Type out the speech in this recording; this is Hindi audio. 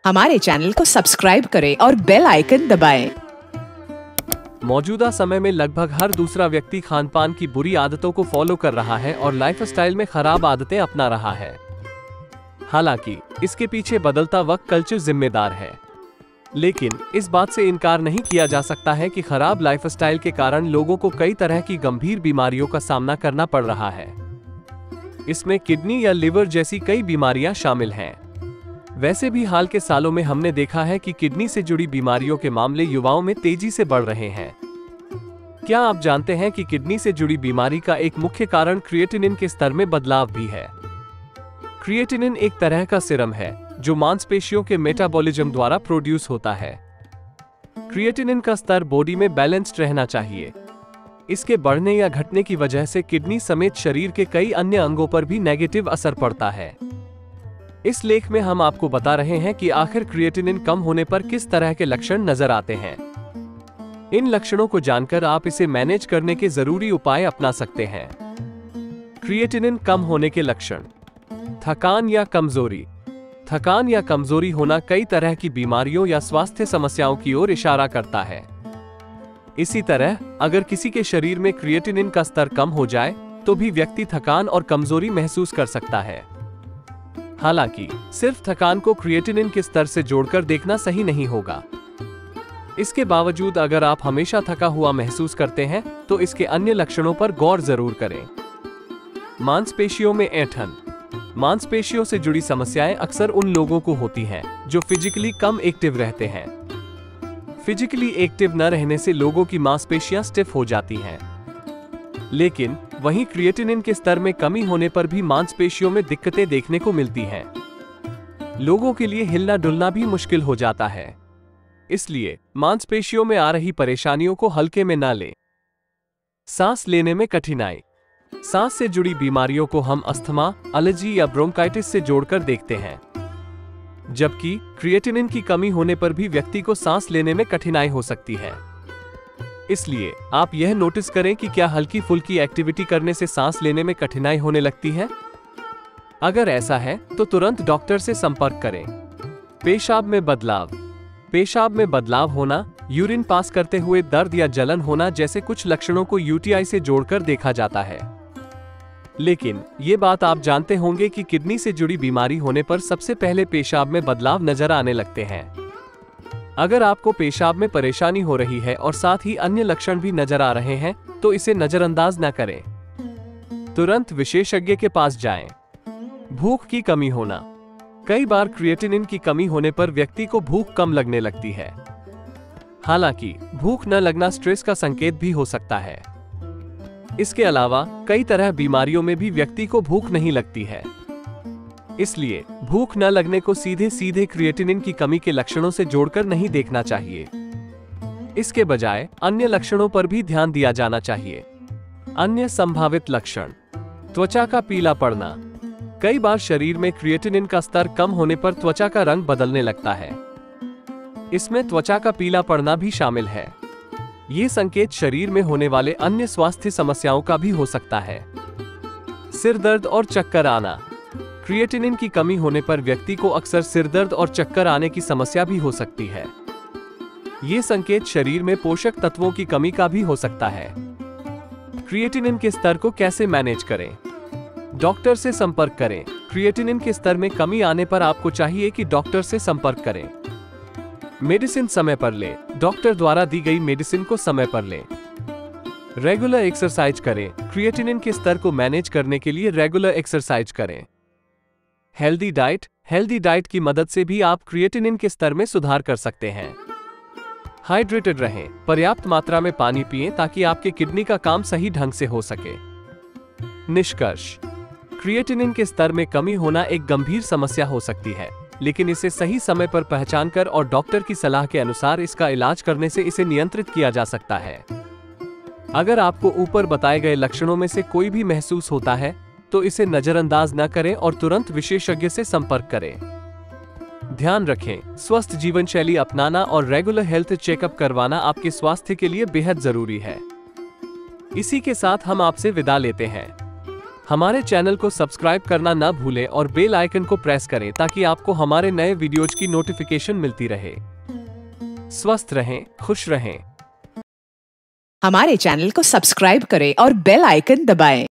हमारे चैनल को सब्सक्राइब करें और बेल आइकन दबाएं। मौजूदा समय में लगभग हर दूसरा व्यक्ति खानपान की बुरी आदतों को फॉलो कर रहा है और लाइफस्टाइल में खराब आदतें अपना रहा है। हालांकि इसके पीछे बदलता वक्त कल्चर जिम्मेदार है, लेकिन इस बात से इनकार नहीं किया जा सकता है कि खराब लाइफस्टाइल के कारण लोगों को कई तरह की गंभीर बीमारियों का सामना करना पड़ रहा है। इसमें किडनी या लिवर जैसी कई बीमारियां शामिल हैं। वैसे भी हाल के सालों में हमने देखा है कि किडनी से जुड़ी बीमारियों के मामले युवाओं में तेजी से बढ़ रहे हैं। क्या आप जानते हैं कि किडनी से जुड़ी बीमारी का एक मुख्य कारण क्रिएटिनिन के स्तर में बदलाव भी है? क्रिएटिनिन एक तरह का सीरम है जो मांसपेशियों के मेटाबॉलिज्म द्वारा प्रोड्यूस होता है। क्रिएटिनिन का स्तर बॉडी में बैलेंस्ड रहना चाहिए। इसके बढ़ने या घटने की वजह से किडनी समेत शरीर के कई अन्य अंगों पर भी नेगेटिव असर पड़ता है। इस लेख में हम आपको बता रहे हैं कि आखिर क्रिएटिनिन कम होने पर किस तरह के लक्षण नजर आते हैं। इन लक्षणों को जानकर आप इसे मैनेज करने के जरूरी उपाय अपना सकते हैं। क्रिएटिनिन कम होने के लक्षण: थकान या कमजोरी। थकान या कमजोरी होना कई तरह की बीमारियों या स्वास्थ्य समस्याओं की ओर इशारा करता है। इसी तरह अगर किसी के शरीर में क्रिएटिनिन का स्तर कम हो जाए तो भी व्यक्ति थकान और कमजोरी महसूस कर सकता है। हालांकि सिर्फ थकान को क्रिएटिनिन के स्तर से जोड़कर देखना सही नहीं होगा। इसके बावजूद अगर आप हमेशा थका हुआ महसूस करते हैं तो इसके अन्य लक्षणों पर गौर जरूर करें। मांसपेशियों में ऐंठन। मांसपेशियों से जुड़ी समस्याएं अक्सर उन लोगों को होती हैं जो फिजिकली कम एक्टिव रहते हैं। फिजिकली एक्टिव न रहने से लोगों की मांसपेशियां स्टिफ हो जाती हैं। लेकिन वहीं क्रिएटिनिन के स्तर में कमी होने पर भी मांसपेशियों में दिक्कतें देखने को मिलती हैं। लोगों के लिए हिलना डुलना भी मुश्किल हो जाता है। इसलिए मांसपेशियों में आ रही परेशानियों को हल्के में ना लें। सांस लेने में कठिनाई। सांस से जुड़ी बीमारियों को हम अस्थमा, एलर्जी या ब्रोंकाइटिस से जोड़कर देखते हैं, जबकि क्रिएटिनिन की कमी होने पर भी व्यक्ति को सांस लेने में कठिनाई हो सकती है। इसलिए आप यह नोटिस करें कि क्या हल्की फुल्की एक्टिविटी करने से सांस लेने में कठिनाई होने लगती है। अगर ऐसा है तो तुरंत डॉक्टर से संपर्क करें। पेशाब में बदलाव। पेशाब में बदलाव होना, यूरिन पास करते हुए दर्द या जलन होना जैसे कुछ लक्षणों को यूटीआई से जोड़कर देखा जाता है। लेकिन ये बात आप जानते होंगे कि किडनी से जुड़ी बीमारी होने पर सबसे पहले पेशाब में बदलाव नजर आने लगते हैं। अगर आपको पेशाब में परेशानी हो रही है और साथ ही अन्य लक्षण भी नजर आ रहे हैं तो इसे नजरअंदाज न करें। तुरंत विशेषज्ञ के पास जाएं। भूख की कमी होना। कई बार क्रिएटिनिन की कमी होने पर व्यक्ति को भूख कम लगने लगती है। हालांकि भूख न लगना स्ट्रेस का संकेत भी हो सकता है। इसके अलावा कई तरह बीमारियों में भी व्यक्ति को भूख नहीं लगती है। इसलिए भूख न लगने को सीधे सीधे क्रिएटिनिन की कमी के लक्षणों से जोड़कर नहीं देखना चाहिए। इसके बजाय अन्य लक्षणों पर भी ध्यान दिया जाना चाहिए। अन्य संभावित लक्षण: त्वचा का पीला पड़ना। कई बार शरीर में क्रिएटिनिन का स्तर कम होने पर त्वचा का रंग बदलने लगता है। इसमें त्वचा का पीला पड़ना भी शामिल है। ये संकेत शरीर में होने वाले अन्य स्वास्थ्य समस्याओं का भी हो सकता है। सिर दर्द और चक्कर आना। क्रिएटिनिन की कमी होने पर व्यक्ति को अक्सर सिरदर्द और चक्कर आने की समस्या भी हो सकती है। ये संकेत शरीर में पोषक तत्वों की कमी का भी हो सकता है। क्रिएटिनिन के स्तर को कैसे मैनेज करें? डॉक्टर से संपर्क करें। क्रिएटिनिन के स्तर में कमी आने पर आपको चाहिए कि डॉक्टर से संपर्क करें। मेडिसिन समय पर लें। डॉक्टर द्वारा दी गई मेडिसिन को समय पर लें। रेगुलर एक्सरसाइज करें। क्रिएटिनिन के स्तर को मैनेज करने के लिए रेगुलर एक्सरसाइज करें। Healthy diet. हेल्दी डाइट की मदद से भी आप क्रिएटिनिन के स्तर में सुधार कर सकते हैं। हाइड्रेटेड रहें। पर्याप्त मात्रा में पानी पिएं ताकि आपके किडनी का काम सही ढंग से हो सके। निष्कर्ष: क्रिएटिनिन के स्तर में कमी होना एक गंभीर समस्या हो सकती है, लेकिन इसे सही समय पर पहचान कर और डॉक्टर की सलाह के अनुसार इसका इलाज करने से इसे नियंत्रित किया जा सकता है। अगर आपको ऊपर बताए गए लक्षणों में से कोई भी महसूस होता है तो इसे नजरअंदाज न करें और तुरंत विशेषज्ञ से संपर्क करें। ध्यान रखें, स्वस्थ जीवन शैली अपनाना और रेगुलर हेल्थ चेकअप करवाना आपके स्वास्थ्य के लिए बेहद जरूरी है। इसी के साथ हम आपसे विदा लेते हैं। हमारे चैनल को सब्सक्राइब करना ना भूलें और बेल आइकन को प्रेस करें ताकि आपको हमारे नए वीडियोज की नोटिफिकेशन मिलती रहे। स्वस्थ रहें, खुश रहें। हमारे चैनल को सब्सक्राइब करें और बेल आइकन दबाएं।